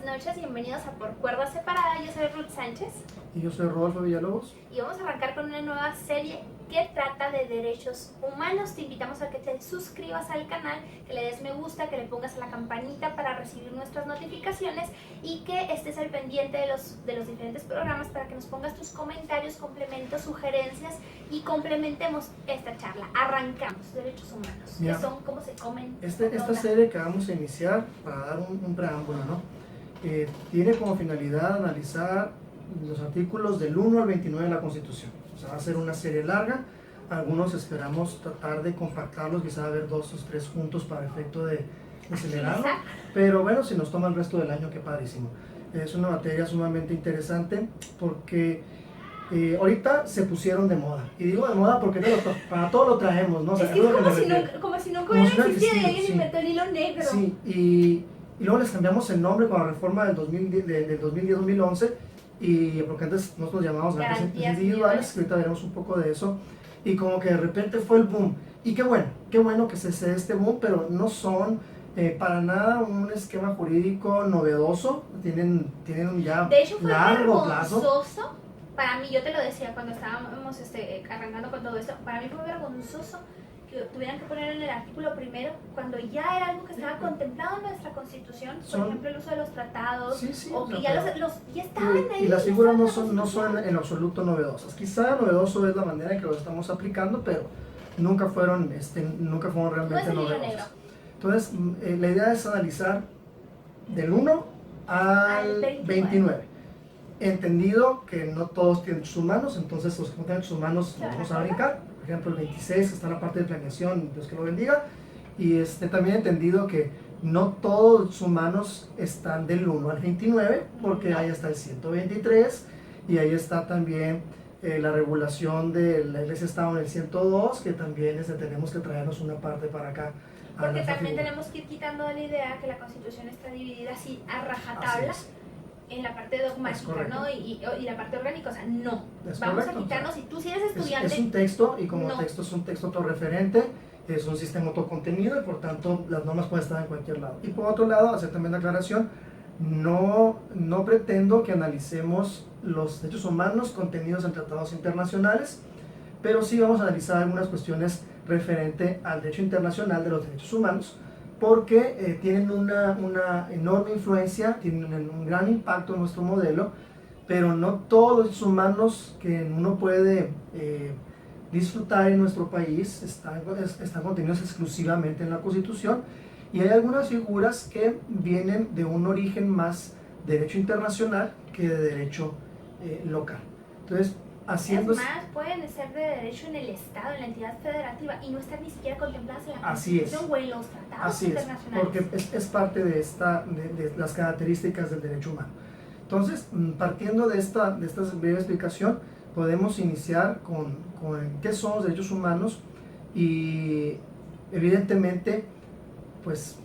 buenas noches, bienvenidos a Por Cuerda Separada. Yo soy Ruth Sánchez. Y yo soy Rodolfo Villalobos. Y vamos a arrancar con una nueva serie que trata de derechos humanos. Te invitamos a que te suscribas al canal, que le des me gusta, que le pongas a la campanita para recibir nuestras notificaciones y que estés al pendiente de los diferentes programas para que nos pongas tus comentarios, complementos, sugerencias y complementemos esta charla. Arrancamos, derechos humanos, que son cómo se comen. Esta serie que vamos a iniciar, para dar un preámbulo, ¿no? Tiene como finalidad analizar los artículos del 1 al 29 de la Constitución. O sea, va a ser una serie larga. Algunos esperamos tratar de compactarlos, quizá ver 2 o 3 juntos para efecto de acelerarlo. Pero bueno, si nos toma el resto del año, qué padrísimo. Es una materia sumamente interesante porque ahorita se pusieron de moda. Y digo de moda porque para todo lo traemos, ¿no? O sea, es que es como si nunca hubiera existido y alguien inventó el hilo negro. Sí, y luego les cambiamos el nombre con la reforma del 2010-2011, y porque antes nosotros llamábamos garantías individuales, que ahorita veremos un poco de eso, y como que de repente fue el boom. Y qué bueno que se dé este boom, pero no son para nada un esquema jurídico novedoso, tienen un ya de hecho, fue largo plazo. Para mí, yo te lo decía cuando estábamos arrancando con todo esto, para mí fue vergonzoso que tuvieran que poner en el artículo primero, cuando ya era algo que estaba contemplado en nuestra Constitución, por ejemplo el uso de los tratados, o que ya estaban ahí. Y las figuras no son en absoluto novedosas. Quizá novedoso es la manera en que lo estamos aplicando, pero nunca fueron realmente novedosas. Entonces, la idea es analizar del 1 al 29. Entendido que no todos tienen derechos humanos, entonces los que no tienen derechos humanos los vamos a brincar. Por ejemplo, el 26, que está en la parte de planeación, Dios que lo bendiga. Y también entendido que no todos los derechos humanos están del 1 al 29, porque ahí está el 123, y ahí está también la regulación de la Iglesia-Estado en el 102, que también tenemos que traernos una parte para acá. Porque también tenemos que ir quitando de la idea que la Constitución está dividida así a rajatabla en la parte dogmática, ¿no? Y la parte orgánica, o sea, no. Vamos a quitarnos, y tú si eres estudiante... Es un texto, y como texto es un texto autorreferente, es un sistema autocontenido, y por tanto las normas pueden estar en cualquier lado. Y por otro lado, hacer también la aclaración, no pretendo que analicemos los derechos humanos contenidos en tratados internacionales, pero sí vamos a analizar algunas cuestiones referente al derecho internacional de los derechos humanos, porque tienen una enorme influencia, tienen un gran impacto en nuestro modelo, pero no todos los derechos humanos que uno puede disfrutar en nuestro país están contenidos exclusivamente en la Constitución, y hay algunas figuras que vienen de un origen más de derecho internacional que de derecho local. Entonces, es más, pueden ser de derecho en el Estado, en la entidad federativa, y no estar ni siquiera contempladas en la Constitución o en los tratados internacionales. Porque es parte de las características del derecho humano. Entonces, partiendo de esta breve explicación, podemos iniciar con qué son los derechos humanos, y evidentemente, pues,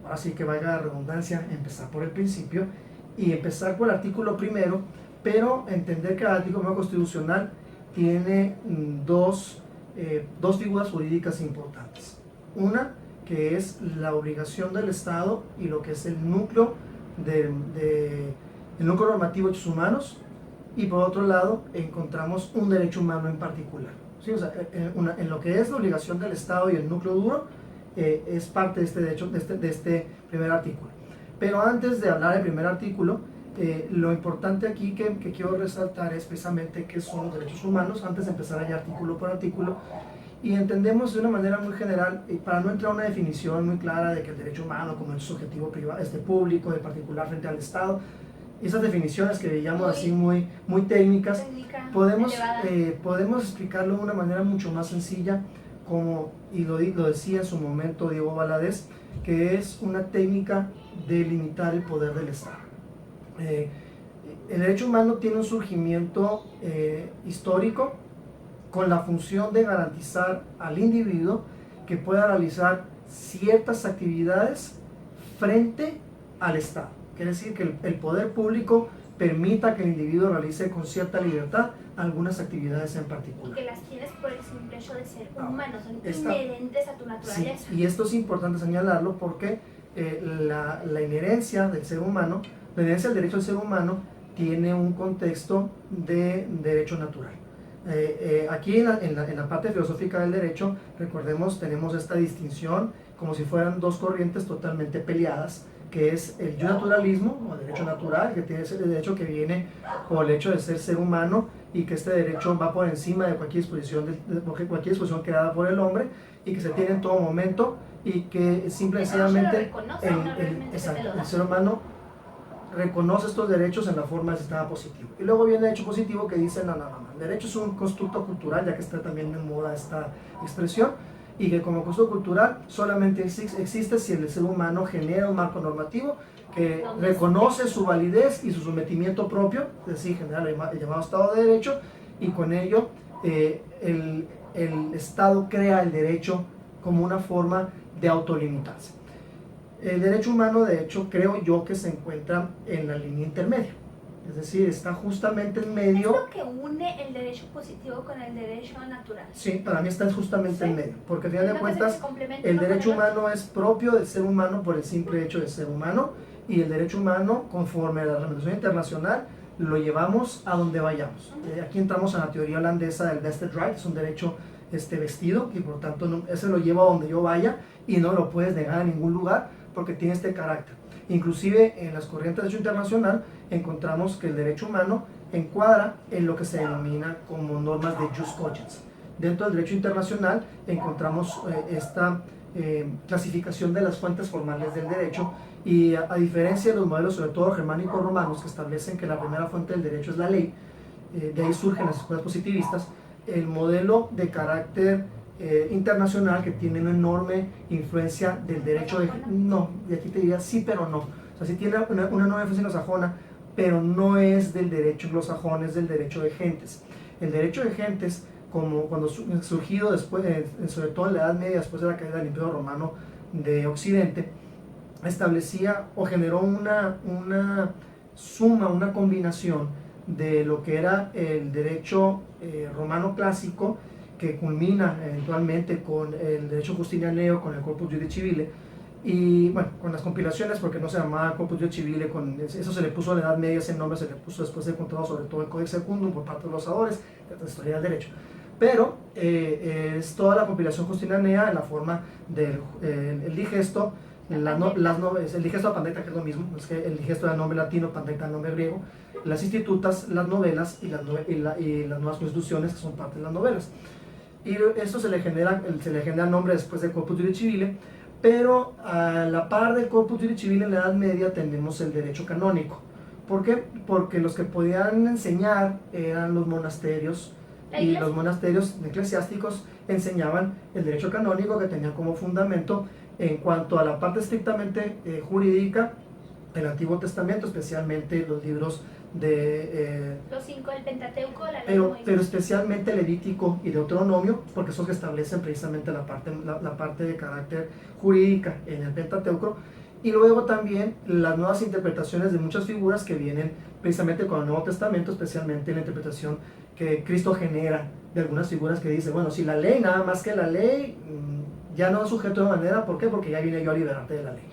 así que valga la redundancia, empezar por el principio y empezar por el artículo primero, pero entender que el artículo constitucional tiene dos figuras jurídicas importantes. Una, que es la obligación del Estado y lo que es el núcleo núcleo normativo de derechos humanos, y por otro lado encontramos un derecho humano en particular. ¿Sí? O sea, en lo que es la obligación del Estado y el núcleo duro, es parte de este derecho, de este primer artículo. Pero antes de hablar del primer artículo, lo importante aquí que quiero resaltar es precisamente qué son los derechos humanos, antes de empezar allá artículo por artículo, y entendemos de una manera muy general, para no entrar a una definición muy clara de que el derecho humano como derecho subjetivo privado, público, de particular frente al Estado, esas definiciones que veíamos así muy técnicas, podemos explicarlo de una manera mucho más sencilla, como, y lo decía en su momento Diego Valadez, que es una técnica de limitar el poder del Estado. El derecho humano tiene un surgimiento histórico con la función de garantizar al individuo que pueda realizar ciertas actividades frente al Estado. Quiere decir que el poder público permita que el individuo realice con cierta libertad algunas actividades en particular. Y que las tienes por el simple hecho de ser humanos, son inherentes a tu naturaleza. Sí, y esto es importante señalarlo porque la inherencia del ser humano La evidencia del derecho del ser humano tiene un contexto de derecho natural. Aquí en la parte filosófica del derecho, recordemos, tenemos esta distinción como si fueran dos corrientes totalmente peleadas, que es el naturalismo, o derecho natural, que tiene ese derecho que viene por el hecho de ser humano, y que este derecho va por encima de cualquier disposición creada por el hombre, y que se tiene en todo momento, y que simple y sencillamente el ser humano reconoce estos derechos en la forma del sistema positivo. Y luego viene el derecho positivo, que dice, no, el derecho es un constructo cultural, ya que está también de moda esta expresión, y que como constructo cultural solamente existe si el ser humano genera un marco normativo que reconoce su validez y su sometimiento propio, es decir, genera el llamado Estado de Derecho, y con ello el Estado crea el derecho como una forma de autolimitarse. El derecho humano, de hecho, creo yo que se encuentra en la línea intermedia, es decir, está justamente en medio. ¿Es lo que une el derecho positivo con el derecho natural? Sí, para mí está justamente en medio, porque al final de cuentas el uno derecho con el humano es propio del ser humano por el simple hecho de ser humano, y el derecho humano, conforme a la reglamentación internacional, lo llevamos a donde vayamos. Aquí entramos a la teoría holandesa del vested right, es un derecho vestido, y por tanto ese lo llevo a donde yo vaya y no lo puedes negar en ningún lugar porque tiene este carácter. Inclusive en las corrientes de derecho internacional encontramos que el derecho humano encuadra en lo que se denomina como normas de jus cogens. Dentro del derecho internacional encontramos esta clasificación de las fuentes formales del derecho, y a diferencia de los modelos, sobre todo germánicos romanos, que establecen que la primera fuente del derecho es la ley, de ahí surgen las escuelas positivistas, el modelo de carácter internacional, que tiene una enorme influencia del derecho no, y aquí te diría sí pero no, o sea, sí tiene una enorme influencia anglosajona, pero no es del derecho anglosajón, es del derecho de gentes. El derecho de gentes, como cuando surgido después, sobre todo en la Edad Media, después de la caída del Imperio Romano de Occidente, establecía o generó una suma, una combinación de lo que era el derecho romano clásico, que culmina eventualmente con el derecho justinianeo, con el Corpus Juris Civile, y bueno, con las compilaciones, porque no se llamaba Corpus Juris Civile, eso se le puso a la Edad Media, ese nombre se le puso después de encontrado sobre todo el Codex Secundum por parte de los autores de la historia del derecho. Pero es toda la compilación justinianea en la forma del el digesto, el digesto de Pandecta, que es lo mismo, es que el digesto era el nombre latino, Pandecta el nombre griego, las institutas, las novelas y las nuevas constituciones, que son parte de las novelas. Y esto se le genera nombre después del Corpus Juris Civile, pero a la par del Corpus Juris Civile en la Edad Media tenemos el derecho canónico. ¿Por qué? Porque los que podían enseñar eran los monasterios, y los monasterios eclesiásticos enseñaban el derecho canónico, que tenía como fundamento, en cuanto a la parte estrictamente jurídica, el Antiguo Testamento, especialmente los libros de los 5 del Pentateuco, la ley pero especialmente Levítico y Deuteronomio, porque son los que establecen precisamente la parte de carácter jurídica en el Pentateuco, y luego también las nuevas interpretaciones de muchas figuras que vienen precisamente con el Nuevo Testamento, especialmente la interpretación que Cristo genera de algunas figuras que dicen, bueno, si la ley, nada más que la ley, ya no es sujeto de manera, ¿por qué? Porque ya vine yo a liberarte de la ley.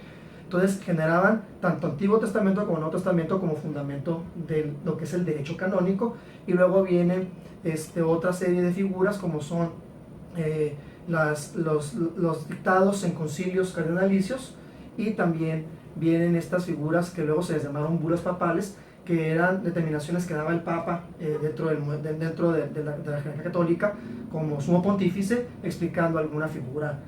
Entonces generaban tanto Antiguo Testamento como Nuevo Testamento como fundamento de lo que es el derecho canónico, y luego vienen otra serie de figuras como son los dictados en concilios cardenalicios, y también vienen estas figuras que luego se les llamaron bulas papales, que eran determinaciones que daba el Papa dentro de la jerarquía católica como sumo pontífice, explicando alguna figura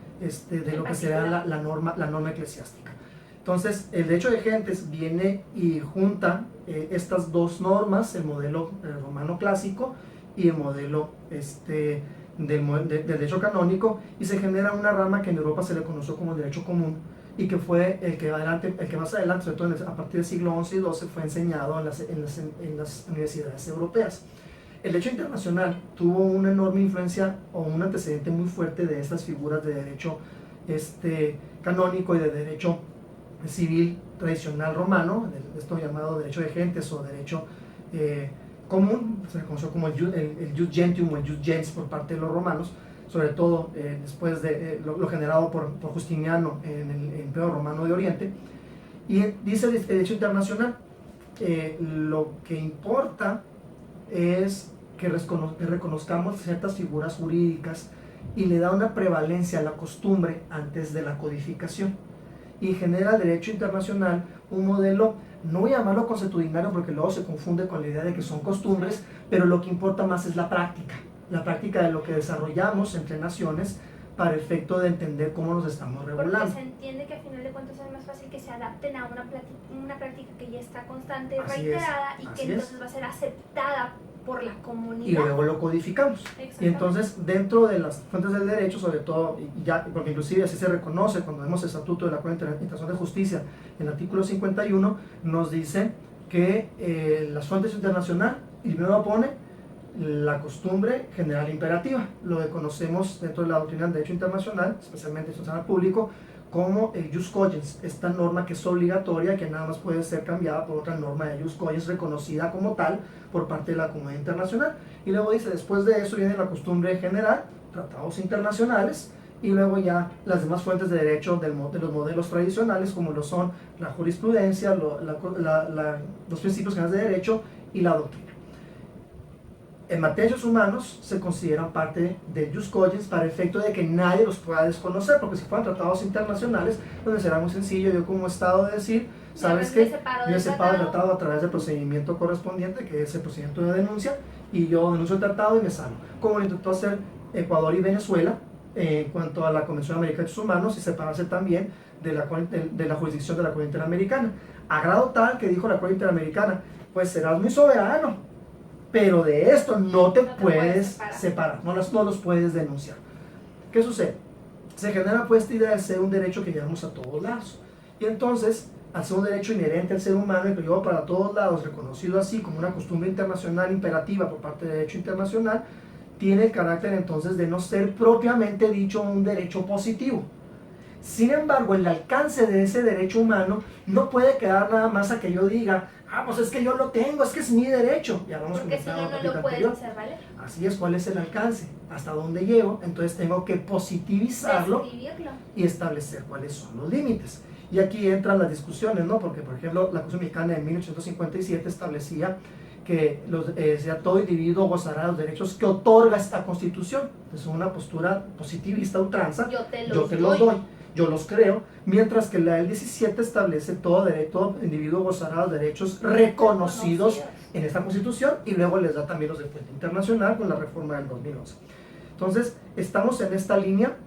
de lo que será la norma eclesiástica. Entonces, el derecho de gentes viene y junta estas dos normas, el modelo romano clásico y el modelo del derecho canónico, y se genera una rama que en Europa se le conoció como el derecho común, y que fue el que más adelante, sobre todo a partir del siglo XI y XII, fue enseñado en las universidades europeas. El derecho internacional tuvo una enorme influencia o un antecedente muy fuerte de estas figuras de derecho canónico y de derecho civil tradicional romano, esto llamado derecho de gentes o derecho común, se le conoció como el jus gentium o el jus gens por parte de los romanos, sobre todo después de lo generado por Justiniano en el Imperio Romano de Oriente. Y dice el derecho internacional lo que importa es que reconozcamos ciertas figuras jurídicas y le da una prevalencia a la costumbre antes de la codificación, y genera el derecho internacional un modelo, no voy a llamarlo consuetudinario porque luego se confunde con la idea de que son costumbres, pero lo que importa más es la práctica de lo que desarrollamos entre naciones para efecto de entender cómo nos estamos regulando. Porque se entiende que al final de cuentas es más fácil que se adapten a una práctica que ya está constante y reiterada, y que entonces va a ser aceptada por la comunidad. Y luego lo codificamos. Y entonces, dentro de las fuentes del derecho, sobre todo, ya, porque inclusive así se reconoce cuando vemos el Estatuto de la Corte Internacional de Justicia, en el artículo 51, nos dice que las fuentes internacionales, y primero pone la costumbre general imperativa, lo que conocemos dentro de la doctrina del derecho internacional, especialmente internacional público, como el jus cogens, esta norma que es obligatoria, que nada más puede ser cambiada por otra norma de jus cogens reconocida como tal por parte de la comunidad internacional. Y luego dice, después de eso viene la costumbre general, tratados internacionales, y luego ya las demás fuentes de derecho de los modelos tradicionales, como lo son la jurisprudencia, los principios generales de derecho y la doctrina. En materia de derechos humanos se consideran parte del jus cogens para efecto de que nadie los pueda desconocer, porque si fueran tratados internacionales, pues será muy sencillo yo como Estado decir, ¿sabes qué? Yo he separado el tratado a través del procedimiento correspondiente, que es el procedimiento de denuncia, y yo denuncio el tratado y me salgo. Como lo intentó hacer Ecuador y Venezuela en cuanto a la Convención Americana de Derechos Humanos, y separarse también de la jurisdicción de la Corte Interamericana. A grado tal que dijo la Corte Interamericana, pues serás muy soberano, pero de esto no te puedes separar, no los puedes denunciar. ¿Qué sucede? Se genera pues esta idea de ser un derecho que llevamos a todos lados. Y entonces, al ser un derecho inherente al ser humano y que lleva para todos lados, reconocido así como una costumbre internacional imperativa por parte del derecho internacional, tiene el carácter entonces de no ser propiamente dicho un derecho positivo. Sin embargo, el alcance de ese derecho humano no puede quedar nada más a que yo diga, pues es que yo lo tengo, es que es mi derecho. Ya vamos porque si no, no lo puedes hacer, ¿vale? Así es, ¿cuál es el alcance? ¿Hasta dónde llego? Entonces tengo que positivizarlo y establecer cuáles son los límites. Y aquí entran las discusiones, ¿no? Porque, por ejemplo, la Constitución Mexicana de 1857 establecía que sea todo individuo gozará de los derechos que otorga esta Constitución. Es una postura positivista ultranza. Yo te los doy. Yo los creo, mientras que la del 17 establece todo individuo gozará de los derechos reconocidos en esta Constitución, y luego les da también los de fuente internacional con la reforma del 2011. Entonces, estamos en esta línea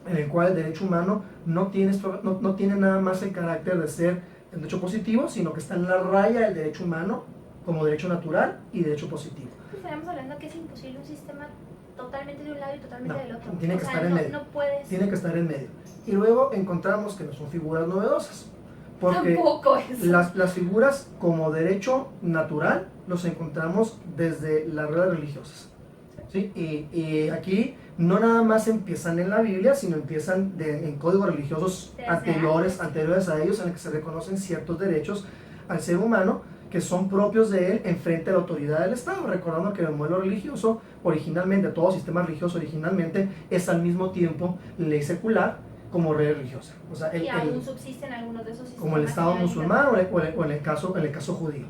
en la cual el derecho humano no tiene nada más el carácter de ser el derecho positivo, sino que está en la raya del derecho humano como derecho natural y derecho positivo. Estaremos hablando que es imposible un sistema totalmente de un lado y totalmente del otro. Tiene que estar en medio. No puedes. Tiene que estar en medio. Y luego encontramos que no son figuras novedosas. Porque tampoco es. Las figuras como derecho natural los encontramos desde las reglas religiosas. ¿Sí? Y aquí no nada más empiezan en la Biblia, sino empiezan en códigos religiosos anteriores a ellos, en el que se reconocen ciertos derechos al ser humano que son propios de él en frente a la autoridad del Estado, recordando que el modelo religioso originalmente, todo sistema religioso originalmente es al mismo tiempo ley secular como ley religiosa. O sea, y aún subsisten algunos de esos sistemas. Como el Estado musulmán o en el caso judío.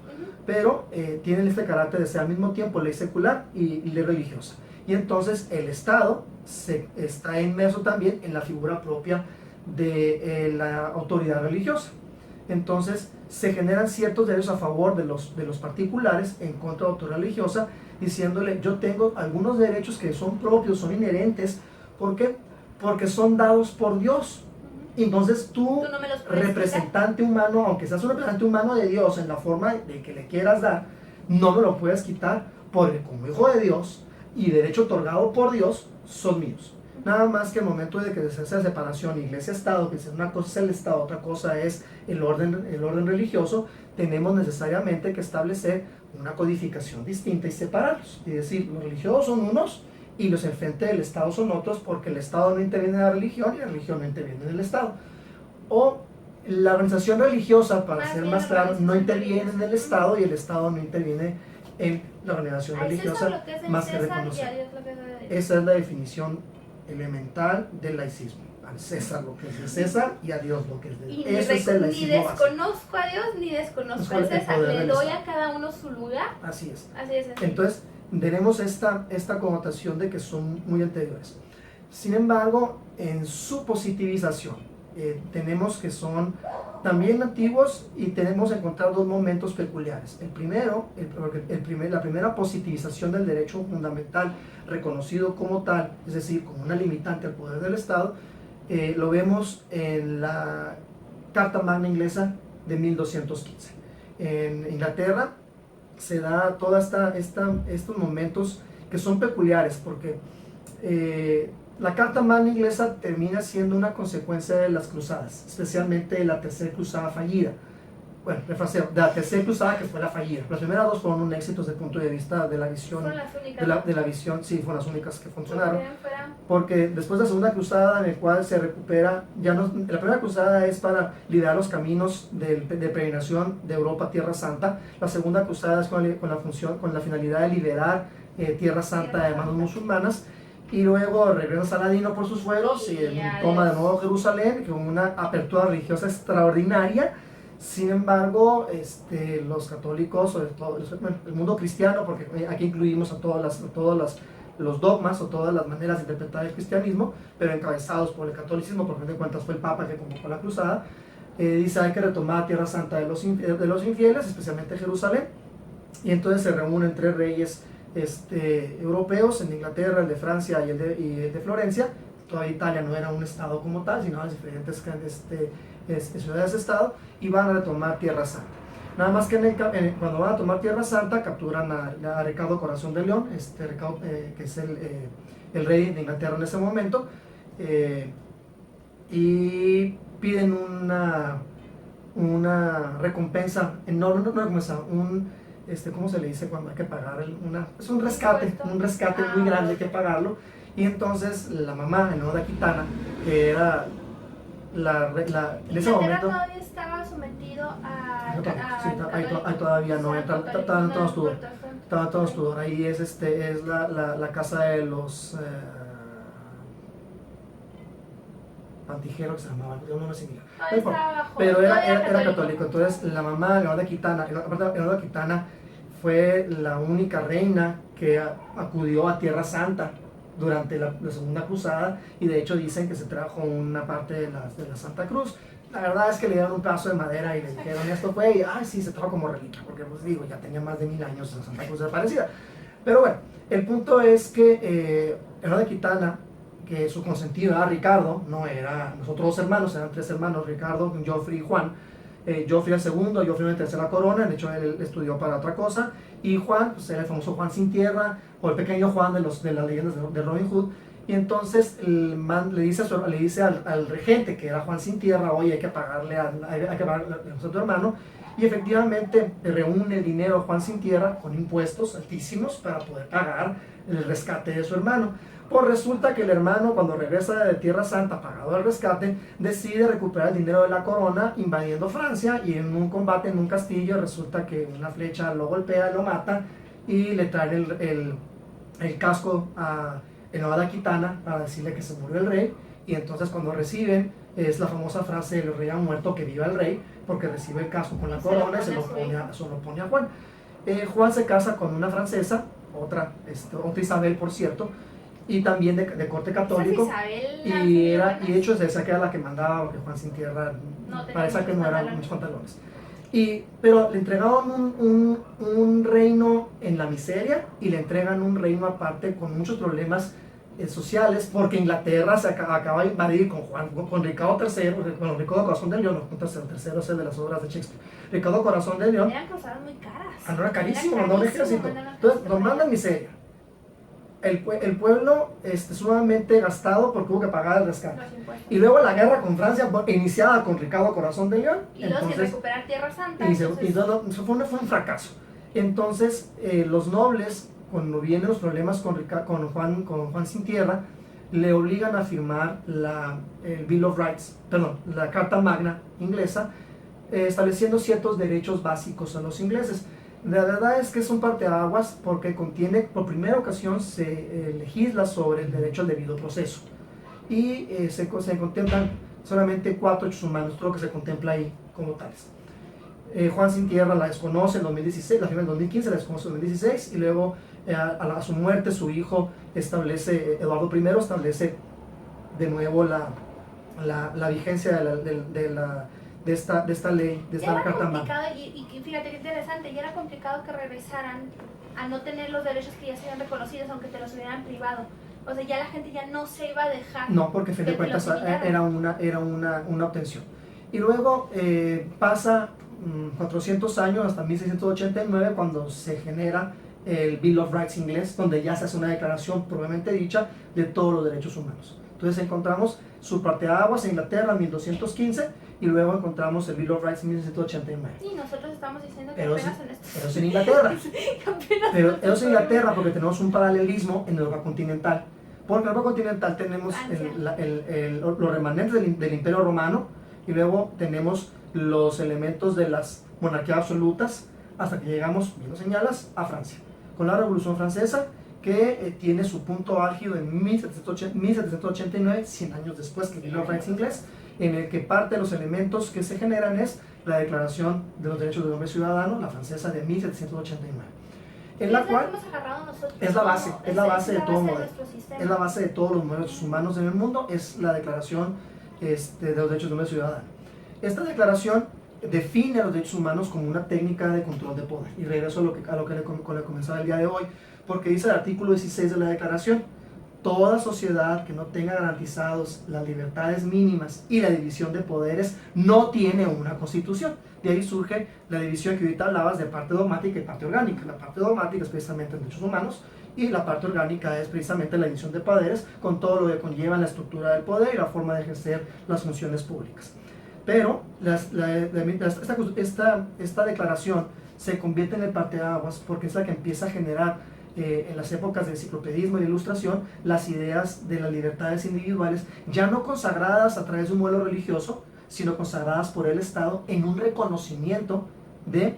Pero tienen este carácter de ser al mismo tiempo ley secular y ley religiosa. Y entonces el Estado está inmerso también en la figura propia de la autoridad religiosa. Entonces se generan ciertos derechos a favor de los particulares en contra de la autoridad religiosa, diciéndole, yo tengo algunos derechos que son propios, son inherentes. ¿Por qué? Porque son dados por Dios. Entonces tú no me los representante humano, aunque seas un representante humano de Dios en la forma de que le quieras dar, no me lo puedes quitar, porque como hijo de Dios y derecho otorgado por Dios, son míos. Nada más que el momento de que se hace la separación iglesia-estado, que una cosa es el Estado, otra cosa es el orden religioso, tenemos necesariamente que establecer una codificación distinta y separarlos. Es decir, los religiosos son unos y los enfrente del Estado son otros, porque el Estado no interviene en la religión y la religión no interviene en el Estado. O la organización religiosa, para ser más claro, no interviene en el Estado y el Estado no interviene en la organización religiosa, más que reconocer. Esa es la definición elemental del laicismo. al César lo que es de César y a Dios lo que es de Dios. Y ni, Eso es el ni laicismo básico. desconozco a Dios ni desconozco al El César, poder le del doy Estado. a cada uno su lugar. Así es. Así es. Así. Entonces, tenemos esta connotación de que son muy anteriores. Sin embargo, en su positivización, tenemos que son también antiguos y tenemos encontrado dos momentos peculiares. El primero, la primera positivización del derecho fundamental reconocido como tal, es decir, como una limitante al poder del Estado, lo vemos en la Carta Magna inglesa de 1215. En Inglaterra se da todos estos momentos que son peculiares porque la Carta Magna inglesa termina siendo una consecuencia de las cruzadas, especialmente de la tercera cruzada fallida. Bueno, refraseo, de la tercera cruzada que fue la fallida. Las primeras dos fueron un éxito desde el punto de vista de la visión. Fueron las únicas. De la visión, sí, fueron las únicas que funcionaron. Fuera. Porque después de la segunda cruzada, en el cual se recupera, ya no, la primera cruzada es para liderar los caminos de peregrinación de Europa a Tierra Santa. La segunda cruzada es con la finalidad de liberar Tierra Santa de manos musulmanas. Y luego regresa Saladino por sus fueros y toma de nuevo Jerusalén con una apertura religiosa extraordinaria. Sin embargo, los católicos, sobre todo el mundo cristiano, porque aquí incluimos a todos los dogmas o todas las maneras de interpretar el cristianismo, pero encabezados por el catolicismo, porque de cuentas fue el Papa que convocó la cruzada, dice hay que retomar Tierra Santa de los infieles, especialmente Jerusalén, y entonces se reúnen tres reyes europeos, en Inglaterra, el de Francia y el de Florencia. Todavía Italia no era un estado como tal, sino las diferentes ciudades-estado, y van a retomar Tierra Santa. Nada más que cuando van a tomar Tierra Santa, capturan a Ricardo Corazón de León, que es el rey de Inglaterra en ese momento, y piden una recompensa enorme, no recompensa, ¿cómo se le dice cuando hay que pagar? Es un rescate muy grande, hay que pagarlo. Y entonces la mamá, Eleonora Aquitana, que era en ese momento... todavía estaba sometido a... Ahí todavía no, estaban todos Tudor. Ahí es la casa de los... Pantijero, que se llamaba, no me sé. Pero era católico. Entonces la mamá, Eleonora Aquitana, fue la única reina que acudió a Tierra Santa durante la segunda cruzada, y de hecho dicen que se trajo una parte de la Santa Cruz. La verdad es que le dieron un pedazo de madera y le dijeron esto fue, y sí, se trajo como reliquia, porque pues digo, ya tenía más de 1000 años la Santa Cruz desaparecida. Pero bueno, el punto es que Eleonora Aquitana, que su consentido era Ricardo, no era nosotros dos hermanos, eran tres hermanos, Ricardo, Geoffrey y Juan. Geoffrey el segundo, Geoffrey en tercera corona, de hecho él estudió para otra cosa, y Juan, pues era el famoso Juan sin tierra, o el pequeño Juan de las leyendas de Robin Hood. Y entonces el man le dice al regente, que era Juan sin tierra, oye, hay que pagarle a nuestro hermano, y efectivamente reúne el dinero Juan sin tierra con impuestos altísimos para poder pagar el rescate de su hermano. Pues resulta que el hermano, cuando regresa de Tierra Santa, pagado el rescate, decide recuperar el dinero de la corona invadiendo Francia, y en un combate en un castillo resulta que una flecha lo golpea, lo mata, y le traen el casco a Eleonora Aquitana para decirle que se murió el rey. Y entonces cuando reciben, es la famosa frase del rey ha muerto, que viva el rey, porque recibe el casco con la corona y se lo pone a Juan. Juan se casa con una francesa, otra Isabel, por cierto, y también de corte católico, y de hecho esa que era la que mandaba, porque Juan sin tierra parece que no eran muchos pantalones. Pero le entregaron un reino en la miseria, y le entregan un reino aparte con muchos problemas sociales, porque Inglaterra se acaba de invadir con Ricardo III, bueno, Ricardo Corazón de León, no tercero es el de las obras de Shakespeare. Ricardo Corazón de León. Eran cruzadas muy caras. No era carísimo, mandó un ejército. Entonces nos mandan miseria. El pueblo sumamente gastado porque hubo que pagar el rescate. Y luego la guerra con Francia, iniciada con Ricardo Corazón de León. Y luego sin recuperar Tierra Santa. Eso fue un fracaso. Entonces los nobles, cuando vienen los problemas con Juan sin tierra, le obligan a firmar el Bill of Rights, la Carta Magna inglesa, estableciendo ciertos derechos básicos a los ingleses. La verdad es que es un parteaguas porque contiene, por primera ocasión se legisla sobre el derecho al debido proceso. y se contemplan solamente 4 derechos humanos, todo lo que se contempla ahí como tales. Juan Sin Tierra la desconoce en 2016, la firma en 2015, la desconoce en 2016, y luego a su muerte su hijo establece, Eduardo I establece de nuevo la vigencia de esta ley, de esta carta magna. Era complicado, y fíjate qué interesante, ya era complicado que regresaran a no tener los derechos que ya se habían reconocidos, aunque te los hubieran privado. O sea, ya la gente ya no se iba a dejar. No, porque a fin de cuentas era una obtención. Y luego pasa 400 años hasta 1689, cuando se genera el Bill of Rights inglés, donde ya se hace una declaración probablemente dicha de todos los derechos humanos. Entonces encontramos su parteaguas en Inglaterra en 1215, y luego encontramos el Bill of Rights en 1689. Sí, nosotros estamos diciendo que Pero apenas en esto. es en Inglaterra. Pero Apenas eso es en Inglaterra porque tenemos un paralelismo en Europa continental. Porque en Europa continental tenemos los remanentes del Imperio Romano, y luego tenemos los elementos de las monarquías absolutas, hasta que llegamos, bien lo señalas, a Francia. Con la Revolución Francesa, que tiene su punto álgido en 1789, 100 años después que el Bill of Rights inglés, en el que parte de los elementos que se generan es la Declaración de los Derechos del Hombre Ciudadano, la francesa de 1789. En la cual es la base de todo modelo, es la base de todos los derechos humanos en el mundo, es la Declaración de los Derechos del Hombre Ciudadano. Esta declaración define a los derechos humanos como una técnica de control de poder, y regreso a lo que le comenzaba el día de hoy, porque dice el artículo 16 de la declaración: toda sociedad que no tenga garantizados las libertades mínimas y la división de poderes no tiene una constitución. De ahí surge la división que ahorita hablabas de parte dogmática y parte orgánica. La parte dogmática es precisamente los derechos humanos, y la parte orgánica es precisamente la división de poderes, con todo lo que conlleva la estructura del poder y la forma de ejercer las funciones públicas. Pero esta declaración se convierte en el parteaguas, porque es la que empieza a generar en las épocas de enciclopedismo y de ilustración las ideas de las libertades individuales, ya no consagradas a través de un modelo religioso, sino consagradas por el Estado en un reconocimiento de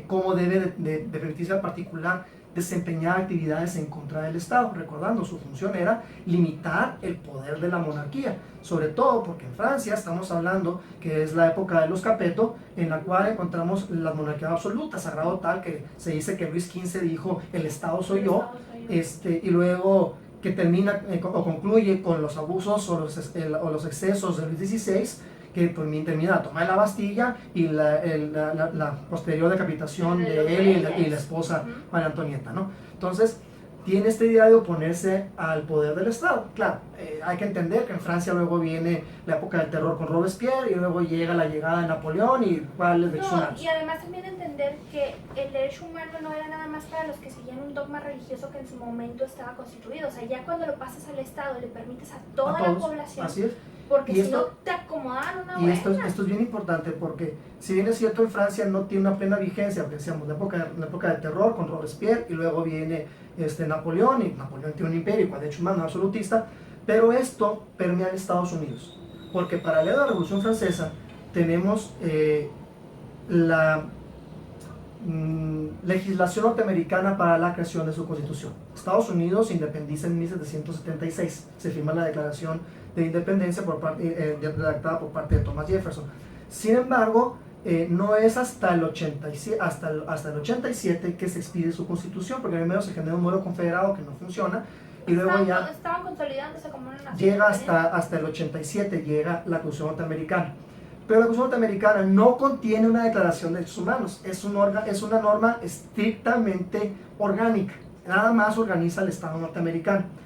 cómo debe de permitirse al particular desempeñar actividades en contra del Estado. Recordando, su función era limitar el poder de la monarquía, sobre todo porque en Francia estamos hablando que es la época de los Capeto, en la cual encontramos la monarquía absoluta, sagrado tal que se dice que Luis XV dijo: el Estado soy yo, y luego que termina o concluye con los abusos o los excesos de Luis XVI, que termina la toma de la Bastilla y la posterior decapitación de él y la esposa María Antonieta, ¿no? Entonces, tiene esta idea de oponerse al poder del Estado. Claro, hay que entender que en Francia luego viene la época del terror con Robespierre, y luego llega la llegada de Napoleón y cuál es y además también entender que el derecho humano no era nada más para los que seguían un dogma religioso que en su momento estaba constituido. O sea, ya cuando lo pasas al Estado, le permites a toda la población. Así es. Porque si no te acomodan una buena. Y esto es bien importante, porque si bien es cierto en Francia no tiene una plena vigencia, porque decíamos la época del terror con Robespierre, y luego viene Napoleón, y Napoleón tiene un imperio con derecho humano absolutista, pero esto permea en Estados Unidos, porque paralelo a la Revolución Francesa tenemos la legislación norteamericana para la creación de su constitución. Estados Unidos se independiza en 1776, se firma la Declaración de Independencia redactada por parte de Thomas Jefferson. Sin embargo, no es hasta el 87 que se expide su constitución, porque primero se genera un modelo confederado que no funciona, y luego estaban consolidándose como una nación. Llega hasta el 87, llega la Constitución norteamericana. Pero la Constitución norteamericana no contiene una declaración de derechos humanos, es una norma estrictamente orgánica, nada más organiza el Estado norteamericano.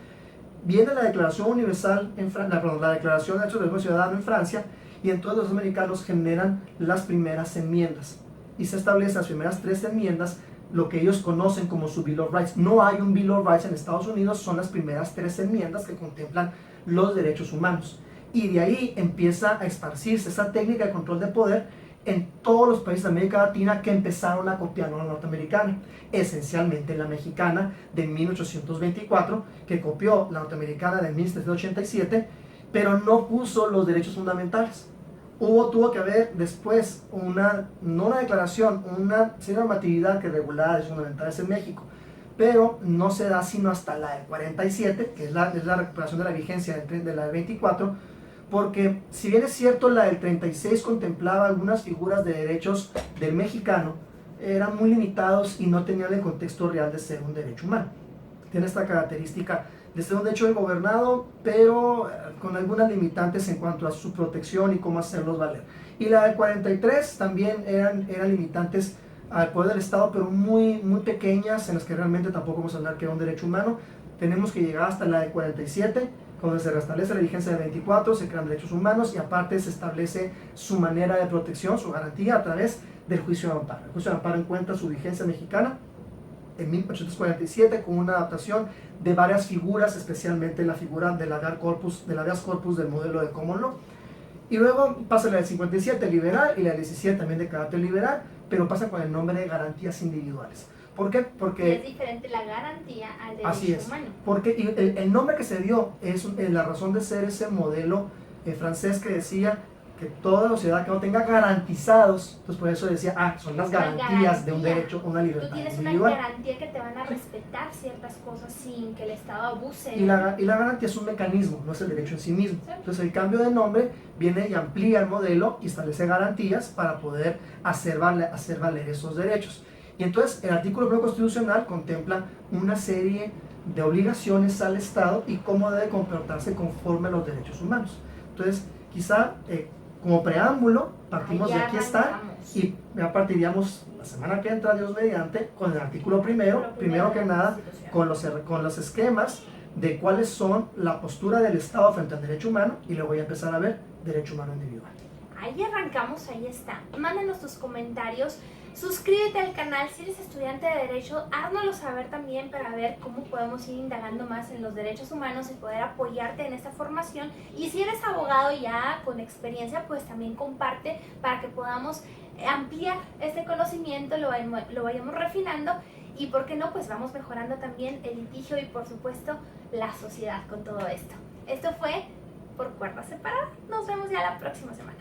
Viene la Declaración Universal, la Declaración de Derechos del Ciudadano en Francia, y entonces los americanos generan las primeras enmiendas, y se establecen las primeras 3 enmiendas, lo que ellos conocen como su Bill of Rights. No hay un Bill of Rights en Estados Unidos, son las primeras 3 enmiendas que contemplan los derechos humanos. Y de ahí empieza a esparcirse esa técnica de control de poder en todos los países de América Latina, que empezaron a copiar la norteamericana, esencialmente la mexicana de 1824, que copió la norteamericana de 1787, pero no puso los derechos fundamentales. Tuvo que haber después no una declaración, una normatividad que regulara derechos fundamentales en México, pero no se da sino hasta la del 47, que es la recuperación de la vigencia de la del 24, porque si bien es cierto la del 36 contemplaba algunas figuras de derechos del mexicano, eran muy limitados y no tenían el contexto real de ser un derecho humano. Tiene esta característica de ser un derecho del gobernado, pero con algunas limitantes en cuanto a su protección y cómo hacerlos valer. Y la del 43 también eran limitantes al poder del Estado, pero muy pequeñas, en las que realmente tampoco vamos a hablar que era un derecho humano. Tenemos que llegar hasta la del 47, donde se restablece la vigencia del 24, se crean derechos humanos y aparte se establece su manera de protección, su garantía a través del juicio de amparo. El juicio de amparo encuentra su vigencia mexicana en 1847 con una adaptación de varias figuras, especialmente la figura del habeas corpus del modelo de common law. Y luego pasa la del 57 liberal y la del 17 también de carácter liberal, pero pasa con el nombre de garantías individuales. ¿Por qué? Porque es diferente la garantía al derecho así es, humano. porque el nombre que se dio es la razón de ser ese modelo francés que decía que toda sociedad que no tenga garantizados, pues por eso decía, son las garantías de un derecho, una libertad Tú tienes individual. una garantía que te van a respetar ciertas cosas sin que el Estado abuse. Y la garantía es un mecanismo, no es el derecho en sí mismo. Sí. Entonces el cambio de nombre viene y amplía el modelo y establece garantías para poder hacer valer esos derechos. Y entonces el artículo 1 constitucional contempla una serie de obligaciones al Estado y cómo debe comportarse conforme a los derechos humanos. Entonces, quizá como preámbulo, partimos de aquí está, y ya partiríamos la semana que entra, Dios mediante, con el artículo primero que nada, con los esquemas de cuáles son la postura del Estado frente al derecho humano, y luego voy a empezar a ver derecho humano individual. Ahí arrancamos, ahí está. Mándanos tus comentarios. Suscríbete al canal si eres estudiante de Derecho, háznoslo saber también para ver cómo podemos ir indagando más en los derechos humanos y poder apoyarte en esta formación. Y si eres abogado ya con experiencia, pues también comparte para que podamos ampliar este conocimiento, lo vayamos refinando y, ¿por qué no? Pues vamos mejorando también el litigio y, por supuesto, la sociedad con todo esto. Esto fue Por Cuerdas Separadas. Nos vemos ya la próxima semana.